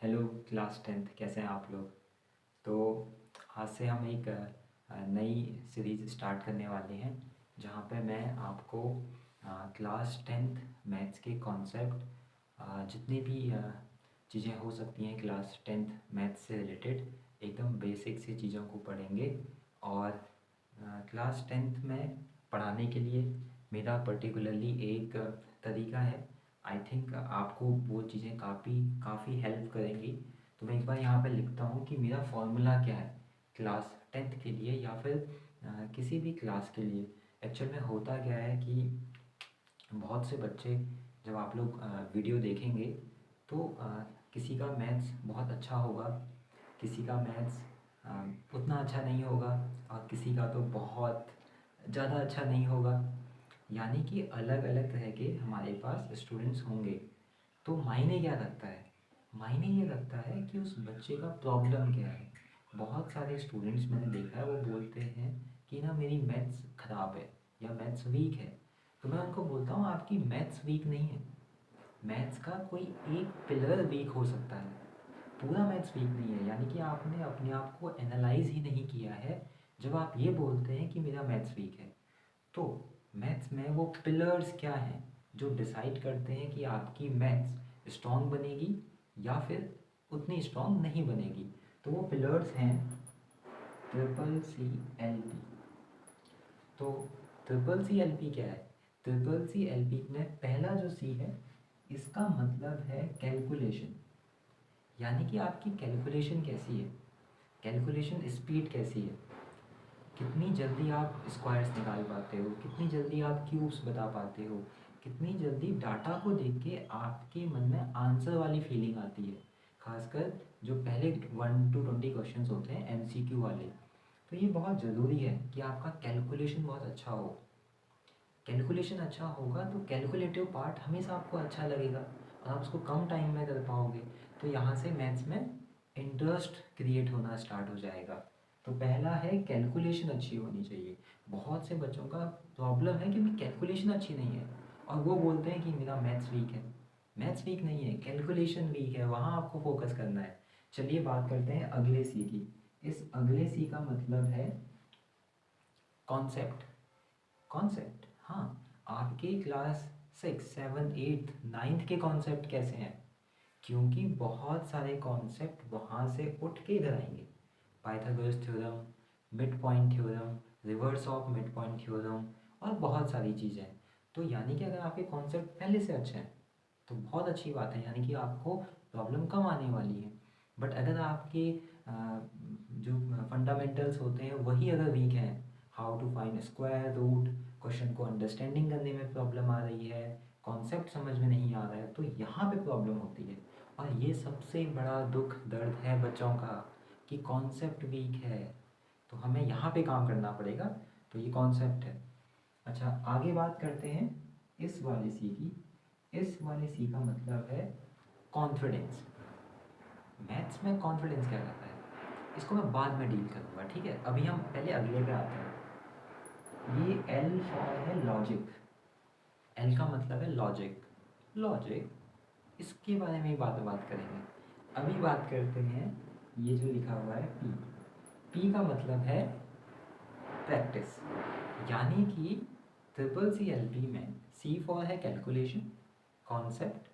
Hello class 10th, कैसे हैं आप लोग। तो आज से हम एक नई सीरीज़ स्टार्ट करने वाले हैं जहाँ पे मैं आपको क्लास 10th मैथ्स के कॉन्सेप्ट, जितनी भी चीज़ें हो सकती हैं क्लास 10th मैथ्स से रिलेटेड, एकदम बेसिक सी चीज़ों को पढ़ेंगे। और क्लास 10th में पढ़ाने के लिए मेरा पर्टिकुलरली एक तरीका है। आई थिंक आपको वो चीज़ें काफ़ी हेल्प करेंगी। तो मैं एक बार यहाँ पे लिखता हूँ कि मेरा फॉर्मूला क्या है क्लास 10th के लिए या फिर किसी भी क्लास के लिए। एक्चुअल में होता क्या है कि बहुत से बच्चे, जब आप लोग वीडियो देखेंगे तो किसी का मैथ्स बहुत अच्छा होगा, किसी का मैथ्स उतना अच्छा नहीं होगा, और किसी का तो बहुत ज़्यादा अच्छा नहीं होगा। यानी कि अलग अलग तरह के हमारे पास स्टूडेंट्स होंगे। तो मायने क्या रखता है? मायने ये रखता है कि उस बच्चे का प्रॉब्लम क्या है। बहुत सारे स्टूडेंट्स मैंने देखा है, वो बोलते हैं कि ना मेरी मैथ्स ख़राब है या मैथ्स वीक है। तो मैं उनको बोलता हूँ आपकी मैथ्स वीक नहीं है, मैथ्स का कोई एक पिलर वीक हो सकता है, पूरा मैथ्स वीक नहीं है। यानी कि आपने अपने आप को एनालाइज ही नहीं किया है जब आप ये बोलते हैं कि मेरा मैथ्स वीक है। तो मैथ्स में वो पिलर्स क्या हैं जो डिसाइड करते हैं कि आपकी मैथ्स स्ट्रॉन्ग बनेगी या फिर उतनी स्ट्रॉन्ग नहीं बनेगी। तो वो पिलर्स हैं ट्रिपल सी एल पी। तो ट्रिपल सी एल पी क्या है? ट्रिपल सी एल पी में पहला जो सी है, इसका मतलब है कैलकुलेशन। यानी कि आपकी कैलकुलेशन कैसी है, कैलकुलेशन स्पीड कैसी है, कितनी जल्दी आप स्क्वायर्स निकाल पाते हो, कितनी जल्दी आप क्यूब्स बता पाते हो, कितनी जल्दी डाटा को देख के आपके मन में आंसर वाली फीलिंग आती है। खासकर जो पहले 1 to 20 क्वेश्चंस होते हैं एमसीक्यू वाले। तो ये बहुत ज़रूरी है कि आपका कैलकुलेशन बहुत अच्छा हो। कैलकुलेशन अच्छा होगा तो कैलकुलेटिव पार्ट हमेशा आपको अच्छा लगेगा और आप उसको कम टाइम में कर पाओगे। तो यहाँ से मैथ्स में इंटरेस्ट क्रिएट होना स्टार्ट हो जाएगा। तो पहला है कैलकुलेशन अच्छी होनी चाहिए। बहुत से बच्चों का प्रॉब्लम है कि उनकी कैलकुलेशन अच्छी नहीं है और वो बोलते हैं कि मेरा मैथ्स वीक है। मैथ्स वीक नहीं है, कैलकुलेशन वीक है, वहाँ आपको फोकस करना है। चलिए बात करते हैं अगले सी की। इस अगले सी का मतलब है कॉन्सेप्ट। कॉन्सेप्ट, हाँ। आपके क्लास 6, 7, 8, 9th के कॉन्सेप्ट कैसे हैं? क्योंकि बहुत सारे कॉन्सेप्ट वहाँ से उठ के इधर आएंगे। Pythagoras theorem, mid point theorem, reverse of mid point theorem और बहुत सारी चीज़ें। तो यानी कि अगर आपके कॉन्सेप्ट पहले से अच्छे हैं तो बहुत अच्छी बात है, यानी कि आपको प्रॉब्लम कम आने वाली है। बट अगर आपके जो फंडामेंटल्स होते हैं वही अगर वीक हैं, how to find square root, question को अंडरस्टैंडिंग करने में प्रॉब्लम आ रही है, कॉन्सेप्ट समझ में नहीं आ रहा है, तो यहाँ पे प्रॉब्लम होती है। और ये सबसे बड़ा दुख दर्द है बच्चों का कि कॉन्सेप्ट वीक है। तो हमें यहाँ पे काम करना पड़ेगा। तो ये कॉन्सेप्ट है। अच्छा, आगे बात करते हैं इस वाले सी की। इस वाले सी का मतलब है कॉन्फिडेंस। मैथ्स में कॉन्फिडेंस क्या करता है इसको मैं बाद में डील करूँगा, ठीक है। अभी हम पहले अगले पे आते हैं। ये एल फॉर है लॉजिक। एल का मतलब है लॉजिक। लॉजिक, इसके बारे में बात करेंगे। अभी बात करते हैं ये जो लिखा हुआ है पी। पी का मतलब है प्रैक्टिस। यानी कि ट्रिपल सी एल पी में सी फॉर है calculation, concept,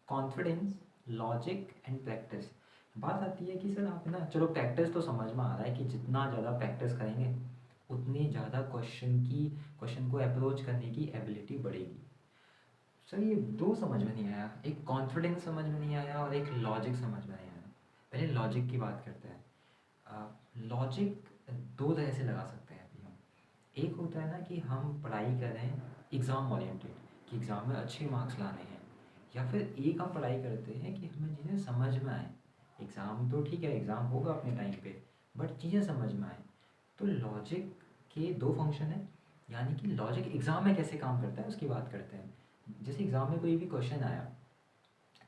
confidence, logic and practice. बात आती है कि सर आप ना, चलो प्रैक्टिस तो समझ में आ रहा है कि जितना ज़्यादा प्रैक्टिस करेंगे उतनी ज़्यादा क्वेश्चन को अप्रोच करने की एबिलिटी बढ़ेगी। सर ये दो समझ में नहीं आया, एक कॉन्फिडेंस समझ में नहीं आया और एक लॉजिक समझ में नहीं आया। पहले लॉजिक की बात करते हैं। लॉजिक दो तरह से लगा सकते हैं अभी हम। एक होता है ना कि हम पढ़ाई कर रहे हैं एग्ज़ाम ओरिएंटेड, कि एग्ज़ाम में अच्छे मार्क्स लाने हैं। या फिर एक हम पढ़ाई करते हैं कि हमें चीज़ें समझ में आए। एग्ज़ाम तो ठीक है, एग्ज़ाम होगा अपने टाइम पे, बट चीज़ें समझ में आए। तो लॉजिक के दो फंक्शन हैं। यानी कि लॉजिक एग्ज़ाम में कैसे काम करता है उसकी बात करते हैं। जैसे एग्ज़ाम में कोई भी क्वेश्चन आया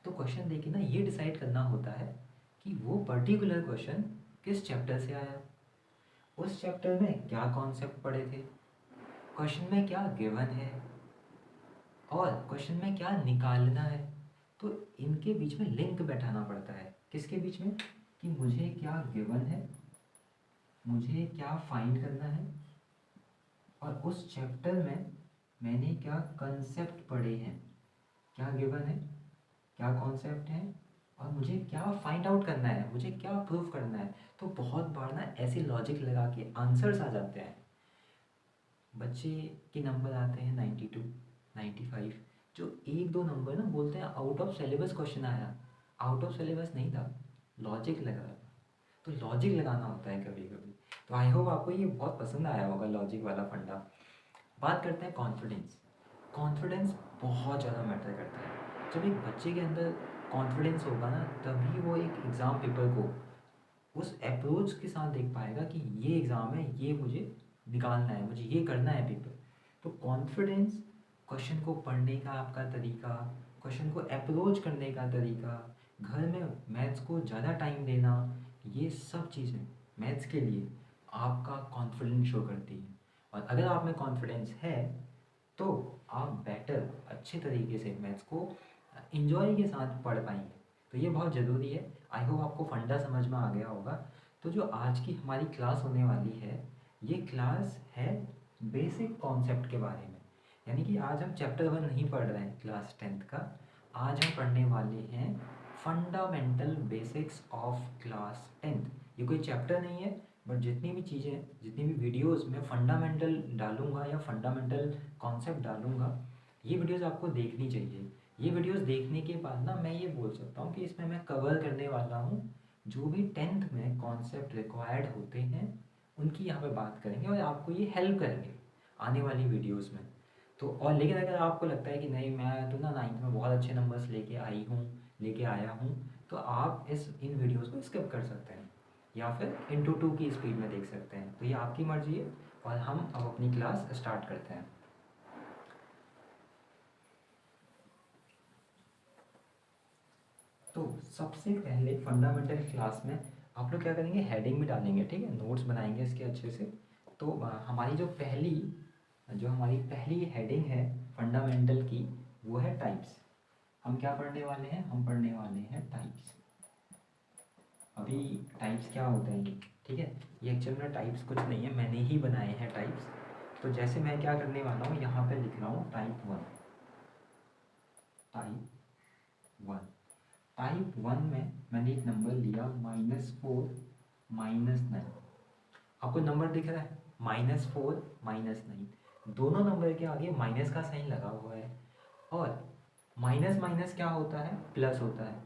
तो क्वेश्चन देख के ना ये डिसाइड करना होता है कि वो पर्टिकुलर क्वेश्चन किस चैप्टर से आया, उस चैप्टर में क्या कॉन्सेप्ट पढ़े थे, क्वेश्चन में क्या गिवन है और क्वेश्चन में क्या निकालना है। तो इनके बीच में लिंक बैठाना पड़ता है। किसके बीच में, कि मुझे क्या गिवन है, मुझे क्या फाइंड करना है, और उस चैप्टर में मैंने क्या कंसेप्ट पढ़े हैं, क्या गिवन है, क्या कॉन्सेप्ट है, और मुझे क्या फाइंड आउट करना है, मुझे क्या प्रूव करना है। तो बहुत बार ना ऐसे लॉजिक लगा के आंसर्स आ जाते हैं। बच्चे के नंबर आते हैं 92, 95, जो एक दो नंबर ना बोलते हैं आउट ऑफ सिलेबस क्वेश्चन आया। आउट ऑफ सिलेबस नहीं था, लॉजिक लगा था। तो लॉजिक लगाना होता है कभी कभी। तो आई होप आपको ये बहुत पसंद आया होगा लॉजिक वाला फंडा। बात करते हैं कॉन्फिडेंस। कॉन्फिडेंस बहुत ज़्यादा मैटर करता है। जब एक बच्चे के अंदर कॉन्फिडेंस होगा ना, तभी वो एक एग्ज़ाम पेपर को उस अप्रोच के साथ देख पाएगा कि ये एग्ज़ाम है, ये मुझे निकालना है, मुझे ये करना है पेपर। तो कॉन्फिडेंस, क्वेश्चन को पढ़ने का आपका तरीका, क्वेश्चन को अप्रोच करने का तरीका, घर में मैथ्स को ज़्यादा टाइम देना, ये सब चीज़ें मैथ्स के लिए आपका कॉन्फिडेंस शो करती है। और अगर आप में कॉन्फिडेंस है तो आप बेटर अच्छे तरीके से मैथ्स को इंजॉय के साथ पढ़ पाएंगे। तो ये बहुत ज़रूरी है। आई होप आपको फंडा समझ में आ गया होगा। तो जो आज की हमारी क्लास होने वाली है, ये क्लास है बेसिक कॉन्सेप्ट के बारे में। यानी कि आज हम चैप्टर 1 नहीं पढ़ रहे हैं क्लास 10th का, आज हम पढ़ने वाले हैं fundamental basics of class 10th। ये कोई चैप्टर नहीं है, बट जितनी भी चीज़ें, जितनी भी वीडियोस में फंडामेंटल डालूंगा या फंडामेंटल कॉन्सेप्ट डालूंगा, ये वीडियोस आपको देखनी चाहिए। ये वीडियोस देखने के बाद ना मैं ये बोल सकता हूँ कि इसमें मैं कवर करने वाला हूँ जो भी 10th में कॉन्सेप्ट रिक्वायर्ड होते हैं, उनकी यहाँ पे बात करेंगे और आपको ये हेल्प करेंगे आने वाली वीडियोस में। तो और लेकिन अगर आपको लगता है कि नहीं, मैं तो ना 9th में बहुत अच्छे नंबर्स लेके आया हूँ, तो आप इन वीडियोस को स्किप कर सकते हैं या फिर इंटू 2 की स्पीड में देख सकते हैं। तो ये आपकी मर्जी है। और हम अब अपनी क्लास स्टार्ट करते हैं। तो सबसे पहले फंडामेंटल क्लास में आप लोग क्या करेंगे, हेडिंग भी डालेंगे, ठीक है, नोट्स बनाएंगे इसके अच्छे से। तो हमारी जो हमारी पहली हेडिंग है फंडामेंटल की, वो है टाइप्स। हम क्या पढ़ने वाले हैं, हम पढ़ने वाले हैं टाइप्स। अभी टाइप्स क्या होते हैं, ठीक है, ये एक्चुअल में टाइप्स कुछ नहीं है, मैंने ही बनाए हैं टाइप्स। तो जैसे मैं क्या करने वाला हूँ, यहाँ पे लिख रहा हूँ टाइप 1। टाइप 1, टाइप 1 में मैंने एक नंबर लिया -4 -9। आपको नंबर दिख रहा है -4 -9, दोनों नंबर के आगे माइनस का साइन लगा हुआ है। और माइनस माइनस क्या होता है, प्लस होता है।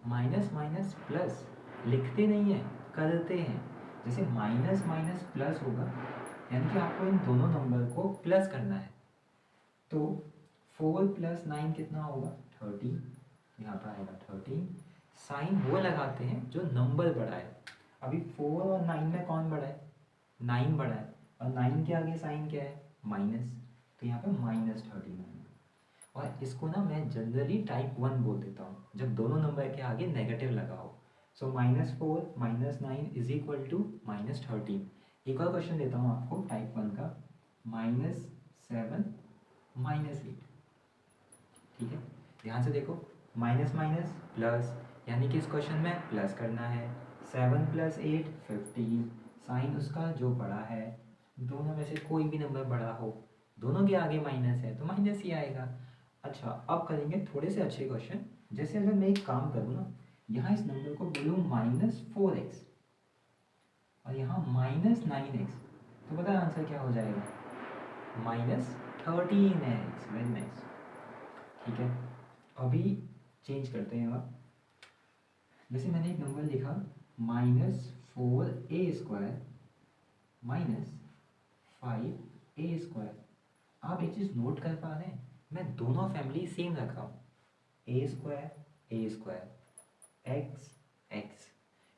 माइनस माइनस प्लस लिखते नहीं है, करते हैं। जैसे माइनस माइनस प्लस होगा, यानी कि आपको इन दोनों नंबर को प्लस करना है। तो 4 + 9 कितना होगा, 13। यहाँ पर आएगा 13। साइन वो लगाते हैं जो नंबर बड़ा है। अभी 4 और 9 में कौन बड़ा है, 9 बड़ा है, और 9 के आगे साइन क्या है, माइनस। तो यहाँ पे -13। और इसको ना मैं जनरली टाइप 1 बोल देता हूँ, जब दोनों नंबर के आगे नेगेटिव लगा हो। सो -4 -9 इज इक्वल टू -13। एक और क्वेश्चन देता हूँ आपको टाइप 1 का, -7 -8। ठीक है, ध्यान से देखो, माइनस माइनस प्लस, यानी कि इस क्वेश्चन में प्लस करना है। 7 + 8 15, साइन उसका जो बड़ा है, दोनों में से कोई भी नंबर बड़ा हो, दोनों के आगे माइनस है तो माइनस ही आएगा। अच्छा, अब करेंगे थोड़े से अच्छे क्वेश्चन। जैसे अगर मैं एक काम करूँ ना, यहाँ इस नंबर को बोलूँ -4x और यहाँ -9x, तो पता है आंसर क्या हो जाएगा, -13x। Very nice. ठीक है, अभी चेंज करते हैं। अब जैसे मैंने एक नंबर लिखा -4a² -5a²। आप एक चीज़ नोट कर पा रहे हैं, मैं दोनों फैमिली सेम रख रहा हूँ, a² x x।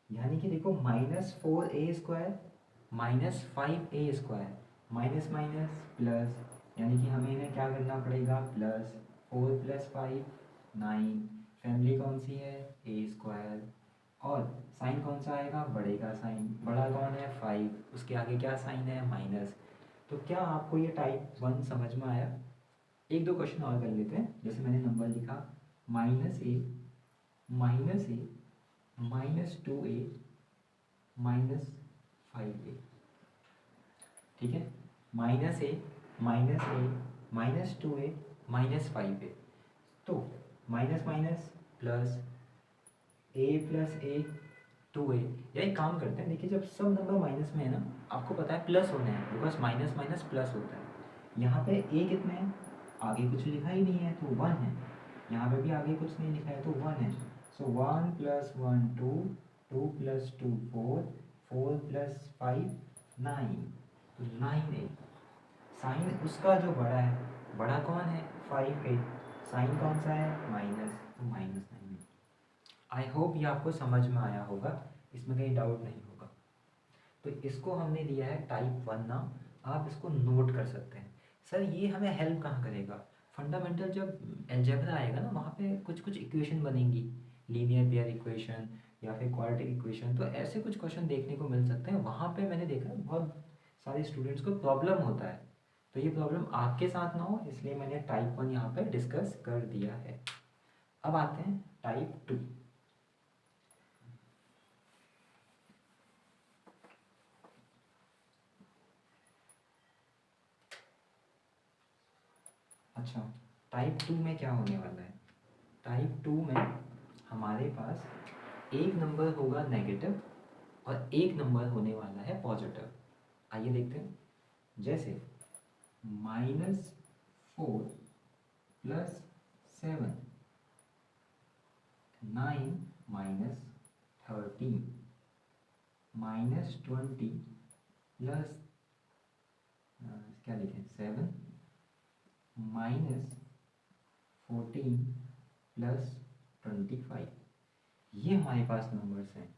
यानी कि देखो -4a² -5a², minus minus plus, यानी कि हमें इन्हें क्या करना पड़ेगा, प्लस। 4 + 5 9, फैमिली कौन सी है, a²। और साइन कौन सा आएगा, बड़े का साइन, बड़ा कौन है 5, उसके आगे क्या साइन है, माइनस। तो क्या आपको ये टाइप 1 समझ में आया। एक दो क्वेश्चन और कर लेते हैं। जैसे मैंने नंबर लिखा -a -2a -5a, ठीक है। -a -2a -5a, तो minus minus plus, a plus a 2a। या एक काम करते हैं, देखिए जब सब नंबर माइनस में है ना, आपको पता है प्लस होने हैं, बिकॉज माइनस माइनस प्लस होता है। यहाँ पे a कितने हैं, आगे कुछ लिखा ही नहीं है तो 1 है, यहाँ पे भी आगे कुछ नहीं लिखा है तो 1 है। सो 1 + 1 2, 2 + 2 4, 4 + 5 9, तो 9a। साइन उसका जो बड़ा है, बड़ा कौन है 5a, साइन कौन सा है माइनस, तो -9। आई होप ये आपको समझ में आया होगा, इसमें कहीं डाउट नहीं होगा। तो इसको हमने दिया है टाइप 1 नाम, आप इसको नोट कर सकते हैं। सर ये हमें हेल्प कहाँ करेगा, फंडामेंटल जब अलजेब्रा आएगा ना, वहाँ पे कुछ कुछ इक्वेशन बनेंगी, लीनियर पेयर इक्वेशन या फिर क्वाड्रेटिक इक्वेशन, तो ऐसे कुछ क्वेश्चन देखने को मिल सकते हैं। वहाँ पे मैंने देखा बहुत सारे स्टूडेंट्स को प्रॉब्लम होता है, तो ये प्रॉब्लम आपके साथ ना हो इसलिए मैंने टाइप 1 यहाँ पे डिस्कस कर दिया है। अब आते हैं टाइप 2। अच्छा, टाइप 2 में क्या होने वाला है, टाइप 2 में हमारे पास एक नंबर होगा नेगेटिव और एक नंबर होने वाला है पॉजिटिव। आइए देखते हैं, जैसे -4 + 7, 9 - 13, -20 प्लस क्या लिखें 7, -14 प्लस 25, ये हमारे पास नंबर्स हैं।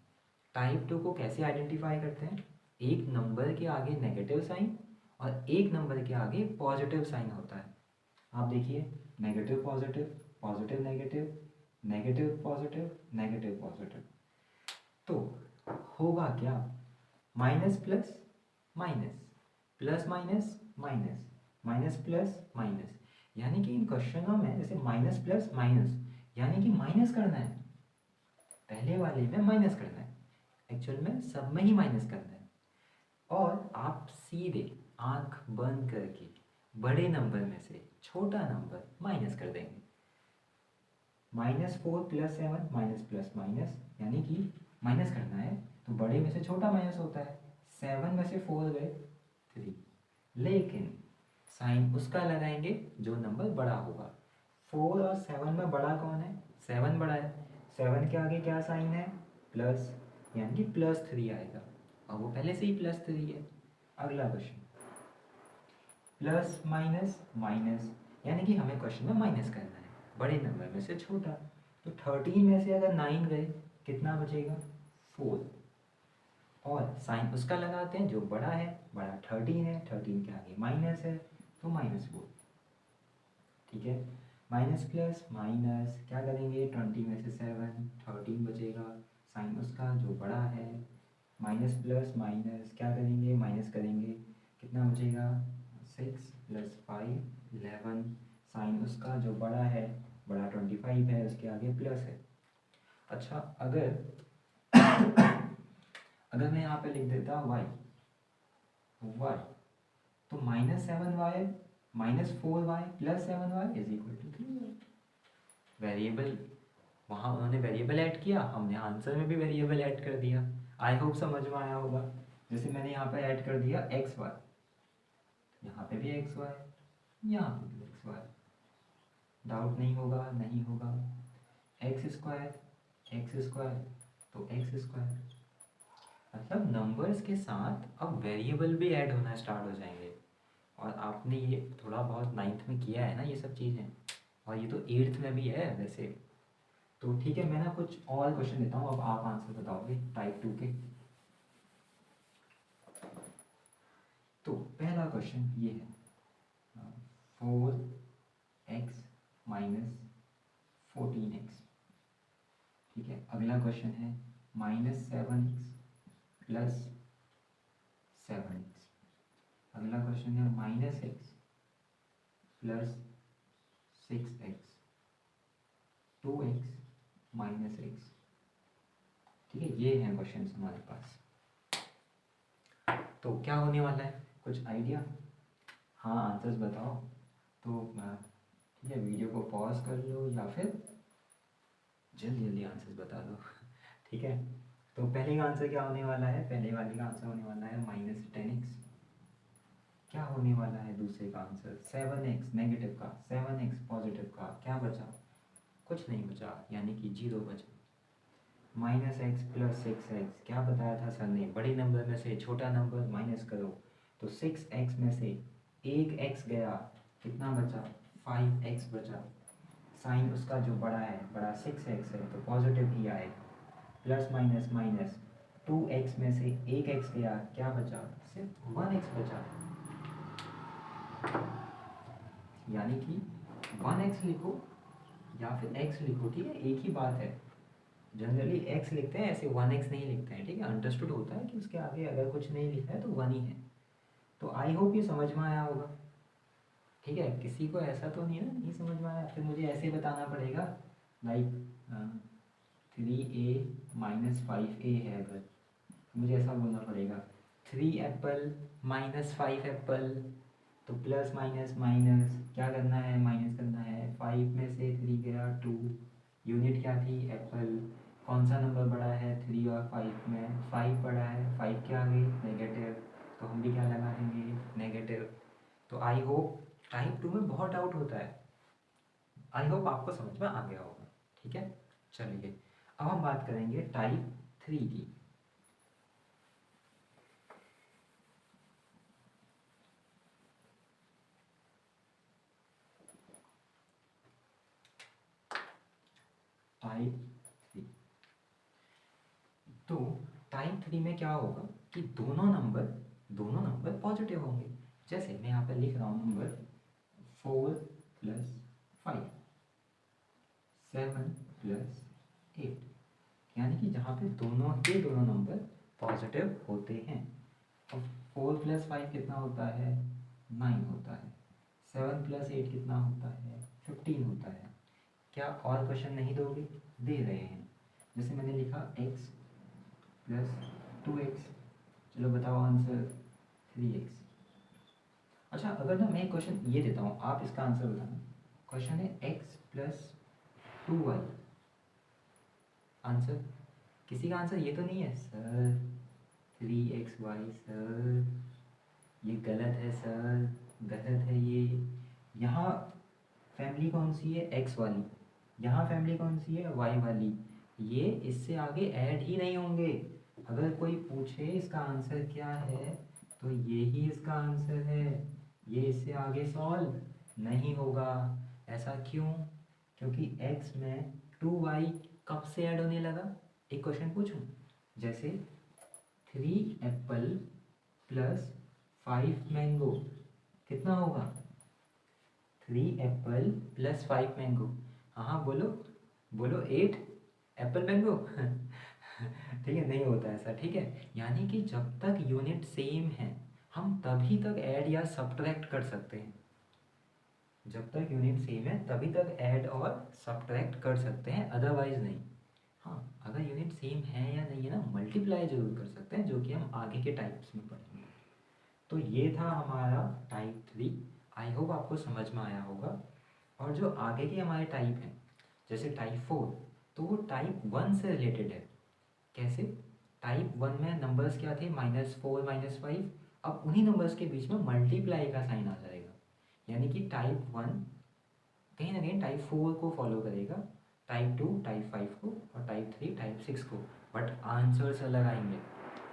टाइप 2 को कैसे आइडेंटिफाई करते हैं, एक नंबर के आगे नेगेटिव साइन और एक नंबर के आगे पॉजिटिव साइन होता है। आप देखिए, negative positive, positive negative, negative positive, negative positive, तो होगा क्या, minus plus minus, plus minus minus, minus plus minus, यानी कि इन क्वेश्चनों में जैसे माइनस प्लस माइनस, यानी कि माइनस करना है, पहले वाले में माइनस करना है, एक्चुअल में सब में ही माइनस करना है। और आप सीधे आंख बंद करके बड़े नंबर में से छोटा नंबर माइनस कर देंगे। -4 + 7 माइनस प्लस माइनस, यानी कि माइनस करना है तो बड़े में से छोटा माइनस होता है। 7 में से 4 गए 3, लेकिन साइन उसका लगाएंगे जो नंबर बड़ा होगा। 4 और 7 में बड़ा कौन है, 7 बड़ा है, 7 के आगे क्या साइन है प्लस, यानी कि +3 आएगा, और वो पहले से ही +3 है। अगला क्वेश्चन, प्लस माइनस माइनस, यानी कि हमें क्वेश्चन में माइनस करना है बड़े नंबर में से छोटा। तो 13 में से अगर 9 गए कितना बचेगा 4, और साइन उसका लगाते हैं जो बड़ा है, बड़ा 13 है, 13 के आगे माइनस है तो -4, ठीक है। माइनस प्लस माइनस क्या करेंगे, 20 में से 7, 13 बचेगा, साइन उसका जो बड़ा है, माइनस प्लस माइनस क्या करेंगे, माइनस करेंगे, कितना बचेगा 6 + 5 11, साइन उसका जो बड़ा है, बड़ा 25 है, उसके आगे प्लस है। अच्छा, अगर मैं यहाँ पे लिख देता y, तो -7y -4y + 7y = 3y। Variable, वहाँ उन्होंने वेरिएबल ऐड किया, हमने आंसर में भी वेरिएबल ऐड कर दिया। आई होप समझ में आया होगा। जैसे मैंने यहाँ पे ऐड कर दिया xy, यहाँ पे भी xy, यहाँ पे भी xy, डाउट नहीं होगा, नहीं होगा। x² तो x², मतलब नंबर्स के साथ अब वेरिएबल भी ऐड होना स्टार्ट हो जाएंगे। और आपने ये थोड़ा बहुत 9th में किया है ना ये सब चीज़ें, और ये तो 8th में भी है वैसे। तो ठीक है, मैं ना कुछ और क्वेश्चन देता हूँ, अब आप आंसर बताओगे टाइप 2 के। तो पहला क्वेश्चन ये है, 4x - 14x, ठीक है। अगला क्वेश्चन है -7x + 7x। अगला क्वेश्चन है -x + 6x, 2x - x। ठीक है, ये हैं क्वेश्चन हमारे पास। तो क्या होने वाला है, कुछ आइडिया? हाँ, आंसर्स बताओ। तो ठीक है, वीडियो को पॉज कर लो या फिर जल्दी जल्दी आंसर्स बता दो। ठीक है, तो पहले का आंसर क्या होने वाला है? पहले वाले का आंसर होने वाला है -10x। क्या होने वाला है दूसरे का आंसर? 7x नेगेटिव का, 7x पॉजिटिव का। क्या बचा? कुछ नहीं बचा, यानी कि 0 बचा। -x + 6x, क्या बताया था सर ने? बड़े नंबर में से छोटा नंबर माइनस करो। तो 6x में से एक x गया, कितना बचा? 5x बचा। साइन उसका जो बड़ा है, बड़ा 6x है, तो पॉजिटिव ही आएगा। प्लस माइनस माइनस, 2x में से एक x गया, क्या बचा? सिर्फ 1x बचा। यानी कि 1x लिखो या फिर x लिखो, ठीक है, एक ही बात है। जनरली x लिखते हैं, ऐसे 1x नहीं लिखते हैं, ठीक है। अंडरस्टूड होता है कि उसके आगे अगर कुछ नहीं लिखा है तो 1 ही है। तो आई होप ये समझ में आया होगा, ठीक है। किसी को ऐसा तो नहीं है ना, नहीं समझ में आया? फिर मुझे ऐसे बताना पड़ेगा, लाइक 3a - 5a है अगर, मुझे ऐसा बोलना पड़ेगा 3 एप्पल - 5 एप्पल। तो प्लस माइनस माइनस क्या करना है? माइनस करना है। 5 में से 3 गया 2, यूनिट क्या थी? एप्पल। कौन सा नंबर बड़ा है 3 और 5 में? 5 बड़ा है, 5 के आगे नेगेटिव, तो हम भी क्या लगा देंगे? नेगेटिव। तो आई होप टाइप 2 में बहुत डाउट होता है, आई होप आपको समझ में आ गया होगा, ठीक है। चलिए अब हम बात करेंगे टाइप 3 की। टाइप 3, तो टाइप 3 में क्या होगा कि दोनों नंबर पॉजिटिव होंगे। जैसे मैं यहाँ पर लिख रहा हूँ नंबर 4 + 5, 7 + 8, यानी कि जहाँ पे दोनों नंबर पॉजिटिव होते हैं। अब 4 + 5 कितना होता है? 9 होता है। 7 + 8 कितना होता है? 15 होता है। क्या और क्वेश्चन नहीं दोगे? दे रहे हैं। जैसे मैंने लिखा x + 2x, चलो बताओ आंसर 3x। अच्छा, अगर ना मैं एक क्वेश्चन ये देता हूँ, आप इसका आंसर बताना। क्वेश्चन है x + 2y, आंसर किसी का आंसर ये तो नहीं है सर 3xy? सर ये गलत है सर, गलत है ये। यहाँ फैमिली कौन सी है? x वाली। यहाँ फैमिली कौन सी है? y वाली। ये इससे आगे ऐड ही नहीं होंगे। अगर कोई पूछे इसका आंसर क्या है, तो ये ही इसका आंसर है। ये इससे आगे सॉल्व नहीं होगा। ऐसा क्यों? क्योंकि x में 2y कब से ऐड होने लगा? एक क्वेश्चन पूछूं, जैसे 3 एप्पल + 5 मैंगो कितना होगा? 3 एप्पल + 5 मैंगो, हाँ हाँ बोलो बोलो, 8 एप्पल मैंगो। ठीक है, नहीं होता ऐसा, ठीक है। यानी कि जब तक यूनिट सेम है हम तभी तक ऐड या सब्ट्रैक्ट कर सकते हैं। जब तक यूनिट सेम है तभी तक ऐड और सब्ट्रैक्ट कर सकते हैं, अदरवाइज नहीं। हाँ, अगर यूनिट सेम है या नहीं है ना, मल्टीप्लाई जरूर कर सकते हैं, जो कि हम आगे के टाइप्स में पढ़ेंगे। तो ये था हमारा टाइप 3। आई होप आपको समझ में आया होगा। और जो आगे के हमारे टाइप हैं, जैसे टाइप 4, तो वो टाइप 1 से रिलेटेड है। कैसे? टाइप 1 में नंबर्स क्या थे? -4 -5। अब उन्हीं नंबर्स के बीच में मल्टीप्लाई का साइन आ जाएगा। यानी कि टाइप 1 कहीं ना कहीं टाइप 4 को फॉलो करेगा, टाइप 2 टाइप 5 को, और टाइप 3 टाइप 6 को। बट आंसर्स अलग आएंगे,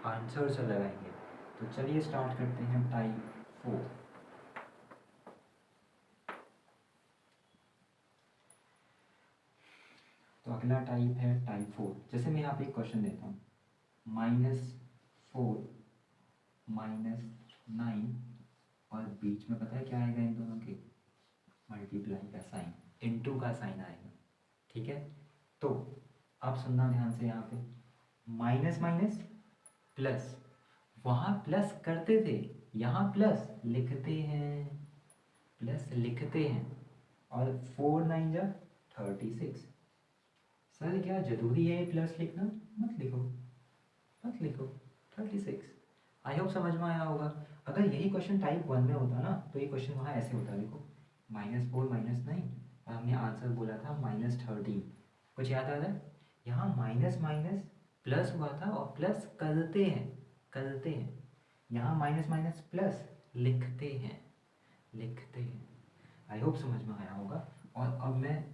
आंसर्स अलग आएंगे। तो चलिए स्टार्ट करते हैं टाइप 4। तो अगला टाइप है टाइप 4। जैसे मैं यहाँ पे एक क्वेश्चन देता हूँ, -4 - 9, और बीच में पता है क्या आएगा इन दोनों के? मल्टीप्लाई का साइन, इनटू का साइन आएगा, ठीक है। तो आप सुनना ध्यान से, यहाँ पे माइनस माइनस प्लस, वहाँ प्लस करते थे, यहाँ प्लस लिखते हैं, प्लस लिखते हैं। और 4 9 जा 36, सर क्या ज़रूरी है प्लस लिखना? मत लिखो, मत लिखो। 36। आई होप समझ में आया होगा। अगर यही क्वेश्चन टाइप 1 में होता ना तो ये क्वेश्चन वहाँ ऐसे होता, देखो -4 -9 और हमने आंसर बोला था -13। कुछ याद आ रहा है? यहाँ माइनस माइनस प्लस हुआ था और प्लस करते हैं। यहाँ माइनस माइनस प्लस लिखते हैं। आई होप समझ में आया होगा। और अब मैं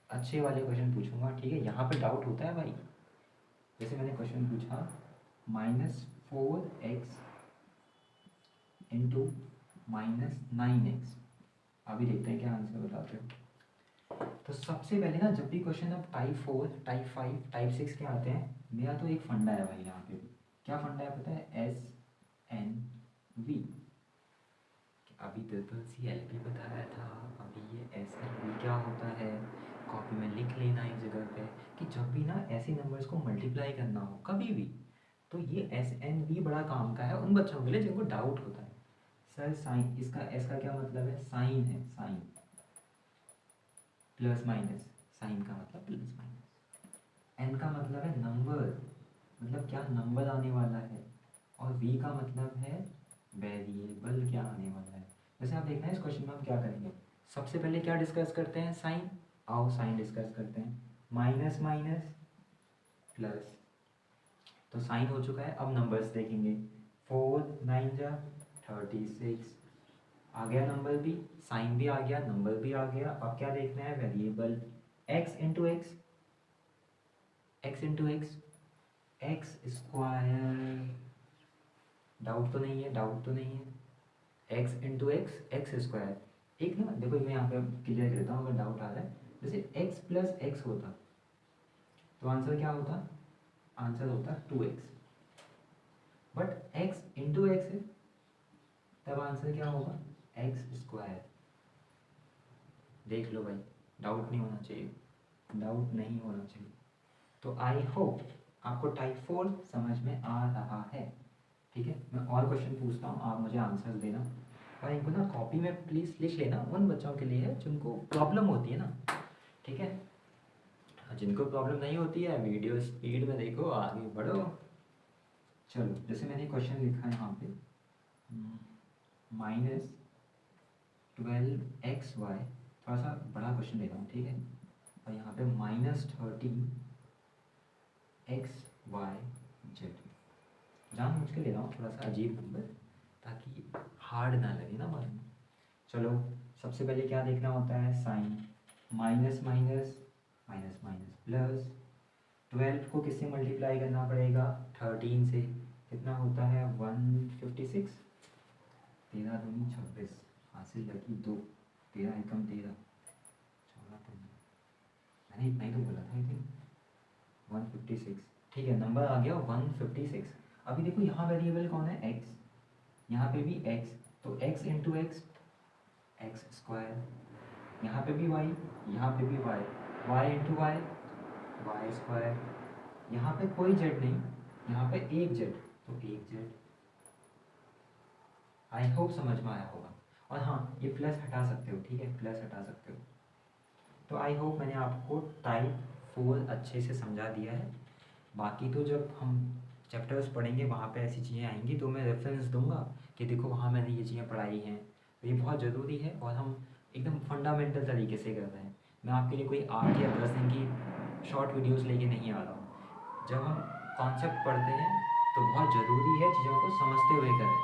अच्छे वाले क्वेश्चन पूछूंगा, ठीक है? यहाँ पे डाउट होता है भाई। जैसे मैंने क्वेश्चन पूछा -4x इंटू -9x। अभी देखते हैं क्या आंसर बताते हो। तो सबसे पहले ना, जब भी क्वेश्चन अब टाइप 4, टाइप 5, टाइप 6 के आते हैं, मेरा तो एक फंडा है भाई यहाँ पे। क्या फंडा है पता है? SNV। अभी CL भी बताया था। अभी ये SNV क्या होता है, कॉपी में लिख लेना एक जगह पे कि जब भी ना ऐसे नंबर्स को मल्टीप्लाई करना हो कभी भी, तो ये SNV बड़ा काम का है उन बच्चों के लिए जिनको डाउट होता है। सर साइन, इसका एस का क्या मतलब है? साइन है, साइन। प्लस माइनस, साइन का मतलब प्लस माइनस। एन का मतलब है नंबर, मतलब क्या नंबर आने वाला है। और वी का मतलब है वेरिएबल क्या आने वाला है। जैसे आप देखना है इस क्वेश्चन में हम क्या करेंगे। सबसे पहले क्या डिस्कस करते हैं? साइन। आओ साइन डिस्कस करते हैं। माइनस माइनस प्लस, तो साइन हो चुका है। अब नंबर्स देखेंगे। 4 9 जा 36, आ गया नंबर भी, साइन भी आ गया, नंबर भी आ गया। अब क्या देखना है? Variable. x into x, x into x, x square. Doubt तो नहीं है? डाउट तो नहीं है? x into x, x square. एक ना देखो, मैं यहाँ पे क्लियर करता हूँ अगर डाउट आ रहा है। जैसे x प्लस एक्स होता तो आंसर क्या होता? आंसर होता 2x। But x into x है, तब आंसर क्या होगा? X square. देख लो भाई, डाउट नहीं होना चाहिए, डाउट नहीं होना चाहिए। तो आई होप आपको टाइप 4 समझ में आ रहा है, ठीक है? मैं और क्वेश्चन पूछता हूँ, आप मुझे आंसर देना। और इनको ना कॉपी में प्लीज़ लिख लेना, उन बच्चों के लिए है जिनको प्रॉब्लम होती है ना, ठीक है? जिनको प्रॉब्लम नहीं होती है, वीडियो स्पीड में देखो, आगे बढ़ो। चलो, जैसे मैंने क्वेश्चन लिखा है यहाँ पे, -12xy। थोड़ा सा बड़ा क्वेश्चन लेता हूँ, ठीक है? और यहाँ पे -13xyz। जान मुझ के ले रहा हूँ थोड़ा सा अजीब नंबर, ताकि हार्ड ना लगे ना बाद में। चलो, सबसे पहले क्या देखना होता है? Sign. Minus minus, minus minus plus. 12 को किससे मल्टीप्लाई करना पड़ेगा? 13 से। कितना होता है? 156। 13 दूनी 26, हासिल लगी 2। 13 एकम 13, 14 मैंने इतना ही तो बोला था आई थिंक। 156, ठीक है, नंबर आ गया 156। अभी देखो यहाँ वेरिएबल कौन है? x। यहाँ पे भी x, तो x into x, x square. यहाँ पे भी y, यहाँ पे भी y, y into y, y square. यहाँ पे कोई z नहीं, यहाँ पे एक z, तो एक z। आई होप समझ में आया होगा। और हाँ, ये प्लस हटा सकते हो, ठीक है? प्लस हटा सकते हो। तो आई होप मैंने आपको टाइप 4 अच्छे से समझा दिया है। बाकी तो जब हम चैप्टर्स पढ़ेंगे वहाँ पे ऐसी चीज़ें आएंगी तो मैं रेफरेंस दूंगा कि देखो वहाँ मैंने ये चीज़ें पढ़ाई हैं। तो ये बहुत ज़रूरी है और हम एकदम फंडामेंटल तरीके से कर रहे हैं। मैं आपके लिए कोई 8 या 10 दिन की शॉर्ट वीडियोस लेके नहीं आ रहा हूँ। जब हम कॉन्सेप्ट पढ़ते हैं तो बहुत ज़रूरी है चीज़ों को समझते हुए करें।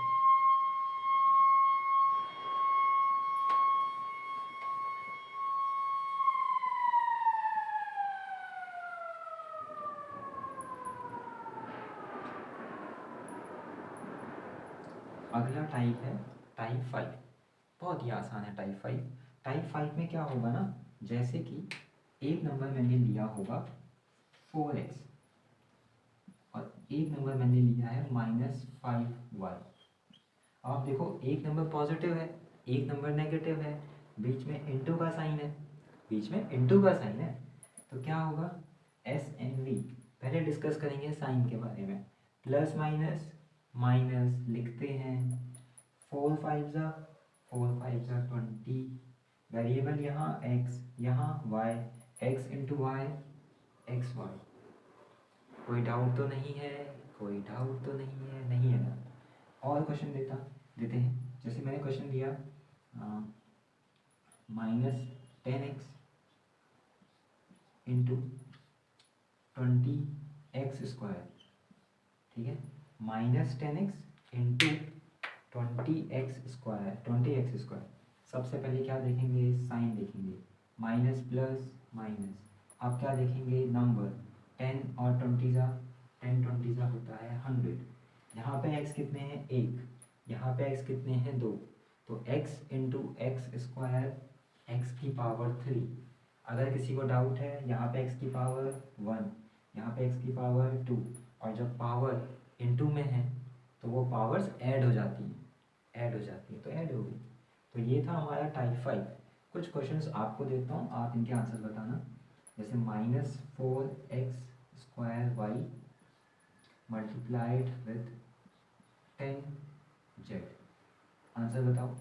अगला टाइप है टाइप 5। बहुत ही आसान है टाइप 5। टाइप 5 में क्या होगा ना, जैसे कि एक नंबर मैंने लिया होगा 4x और एक नंबर मैंने लिया है -5y। आप देखो, एक नंबर पॉजिटिव है, एक नंबर नेगेटिव है, बीच में इंटू का साइन है, बीच में इंटू का साइन है। तो क्या होगा? SNV। पहले डिस्कस करेंगे साइन के बारे में। प्लस माइनस, माइनस लिखते हैं। 4 5 जा 4 5 जा 20। वेरिएबल यहाँ x, यहाँ y, x into y, x y. कोई डाउट तो नहीं है? कोई डाउट तो नहीं है? नहीं है ना? और क्वेश्चन देते हैं। जैसे मैंने क्वेश्चन दिया -10x इंटू 20x², ठीक है। -10x into 20x²। सबसे पहले क्या देखेंगे? साइन देखेंगे। माइनस प्लस माइनस, आप क्या देखेंगे? नंबर। 10 और 20 होता है 100। यहाँ पे x कितने हैं? 1। यहाँ पे x कितने हैं? 2। तो x इंटू x², x⁻3। अगर किसी को डाउट है, यहाँ पे x की पावर 1, यहाँ पे x की पावर 2, और जब पावर इंटू में है तो वो पावर्स ऐड हो जाती है, तो ऐड हो गई। तो ये था हमारा टाइप 5। कुछ क्वेश्चंस आपको देता हूँ, आप इनके आंसर बताना। जैसे -4x² multiplied with 10z। Answer बताओ।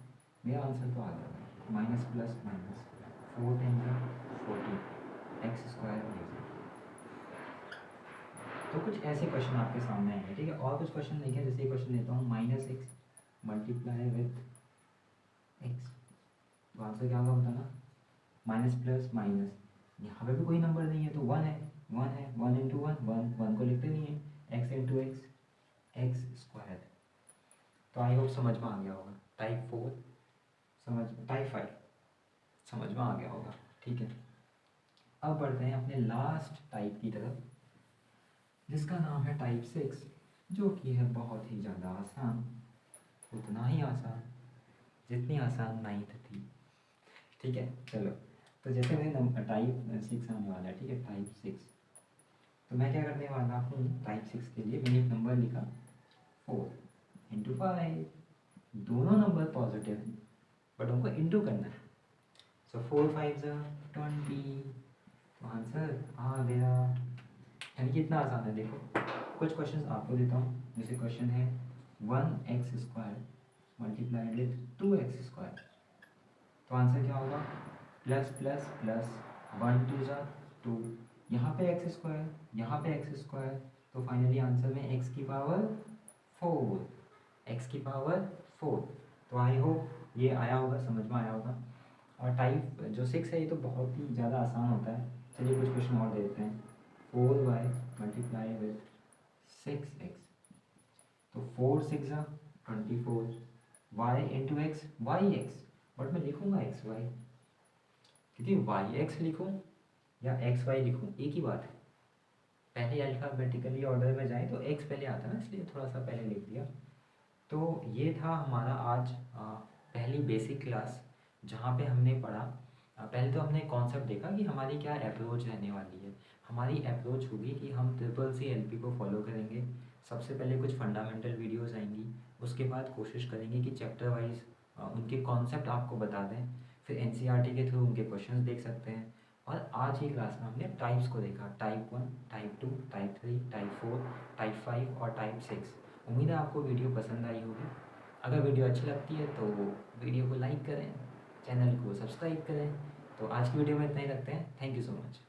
मेरा आंसर तो आ गया, माइनस प्लस माइनस 4 10 14 x²। तो कुछ ऐसे क्वेश्चन आपके सामने आएंगे, ठीक है। और कुछ क्वेश्चन देखें, जैसे क्वेश्चन लेता हूँ -x मल्टीप्लाई विथ x। तो आंसर क्या होगा बताना? माइनस प्लस माइनस, यहाँ पे भी कोई नंबर नहीं है तो 1 है, 1 इंटू 1 को लिखते नहीं है, x इंटू x² तो आई होप समझ में आ गया होगा। टाइप 4 टाइप 5 समझ में आ गया होगा, ठीक है। अब बढ़ते हैं अपने लास्ट टाइप की तरफ, जिसका नाम है टाइप 6, जो कि है बहुत ही ज़्यादा आसान, उतना ही आसान जितनी आसान 9th थी, ठीक है। चलो, तो जैसे मैंने टाइप 6 आने वाला है, ठीक है, टाइप 6। तो मैं क्या करने वाला हूँ? टाइप 6 के लिए मैंने एक नंबर लिखा 4 इंटू 5। दोनों नंबर पॉजिटिव हैं, बट उनको इंटू करना है। सो 4 5 20। तो आंसर आ गया। यानी कि इतना आसान है। देखो, कुछ क्वेश्चन आपको देता हूँ। जैसे क्वेश्चन है 1x² मल्टीप्लाइड विथ 2x²। तो आंसर क्या होगा? प्लस प्लस प्लस, 1 2 2, यहाँ पे x², यहाँ पे x²। तो फाइनली आंसर में x की पावर 4। तो आई होप ये आया होगा, समझ में आया होगा। और टाइप जो 6 है, ये तो बहुत ही ज़्यादा आसान होता है। चलिए कुछ क्वेश्चन और देते हैं। 4y multiply with 6x। तो 4 6 24, y into x y x, but मैं लिखूँगा एक्स वाई, क्योंकि वाई एक्स लिखूँ या एक्स वाई लिखूँ एक ही बात है। पहले अल्फ़ाबेटिकली ऑर्डर में जाए तो एक्स पहले आता है ना, इसलिए थोड़ा सा पहले लिख दिया। तो ये था हमारा आज पहली बेसिक क्लास, जहाँ पे हमने पढ़ा। पहले तो हमने कॉन्सेप्ट देखा कि हमारी क्या अप्रोच रहने वाली है। हमारी अप्रोच होगी कि हम CCC को फॉलो करेंगे। सबसे पहले कुछ फंडामेंटल वीडियोस आएंगी, उसके बाद कोशिश करेंगे कि चैप्टर वाइज उनके कॉन्सेप्ट आपको बता दें। फिर NCERT के थ्रू उनके क्वेश्चंस देख सकते हैं। और आज की क्लास में हमने टाइप्स को देखा, type 1, type 2, type 3, type 4, type 5 और टाइप 6। उम्मीद है आपको वीडियो पसंद आई होगी। अगर वीडियो अच्छी लगती है तो वीडियो को लाइक करें, चैनल को सब्सक्राइब करें। तो आज की वीडियो में इतना ही रखते हैं। Thank you so much.